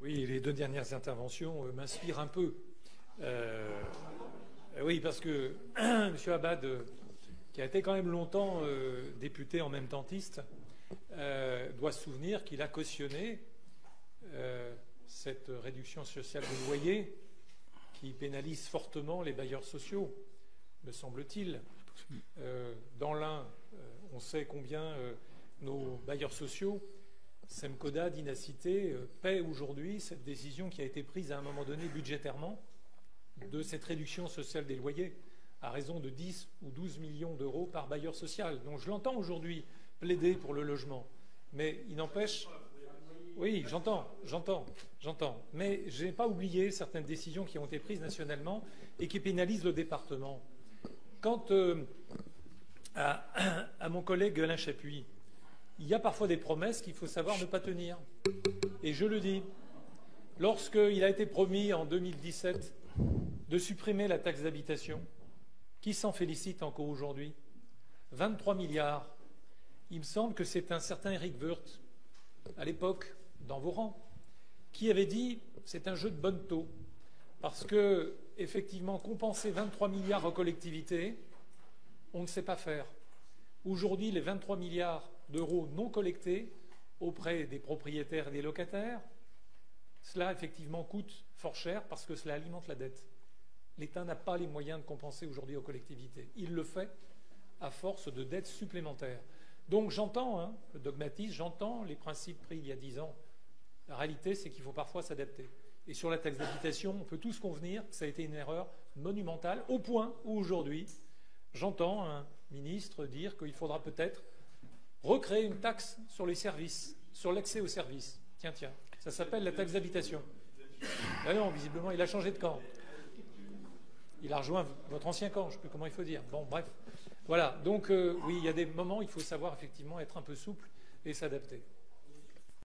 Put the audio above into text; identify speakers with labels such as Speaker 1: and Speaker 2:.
Speaker 1: Oui, les deux dernières interventions m'inspirent un peu. Oui, parce que M. Abad, qui a été quand même longtemps député en même tentiste, doit se souvenir qu'il a cautionné cette réduction sociale des loyers qui pénalise fortement les bailleurs sociaux, me semble-t-il. Dans l'un, on sait combien nos bailleurs sociaux, Semcoda, Dynacité, paient aujourd'hui cette décision qui a été prise à un moment donné budgétairement de cette réduction sociale des loyers à raison de 10 ou 12 millions d'euros par bailleur social. Donc je l'entends aujourd'hui plaider pour le logement, mais il n'empêche... Oui, j'entends. Mais je n'ai pas oublié certaines décisions qui ont été prises nationalement et qui pénalisent le département. Quant à mon collègue Alain Chapuis, il y a parfois des promesses qu'il faut savoir ne pas tenir. Et je le dis, lorsqu'il a été promis en 2017 de supprimer la taxe d'habitation, qui s'en félicite encore aujourd'hui? 23 milliards. Il me semble que c'est un certain Éric Woerth, à l'époque, dans vos rangs, qui avait dit c'est un jeu de bonne taux. Parce que, effectivement, compenser 23 milliards aux collectivités, on ne sait pas faire. Aujourd'hui, les 23 milliards d'euros non collectés auprès des propriétaires et des locataires, cela, effectivement, coûte fort cher parce que cela alimente la dette. L'État n'a pas les moyens de compenser aujourd'hui aux collectivités. Il le fait à force de dettes supplémentaires. Donc j'entends le dogmatisme, j'entends les principes pris il y a 10 ans. La réalité, c'est qu'il faut parfois s'adapter. Et sur la taxe d'habitation, on peut tous convenir que ça a été une erreur monumentale, au point où aujourd'hui, j'entends un ministre dire qu'il faudra peut-être recréer une taxe sur les services, sur l'accès aux services. Tiens, ça s'appelle la taxe d'habitation. Ben non, visiblement, il a changé de camp. Il a rejoint votre ancien camp, je ne sais plus comment il faut dire. Bon, bref. Voilà. Donc, oui, il y a des moments où il faut savoir effectivement être un peu souple et s'adapter.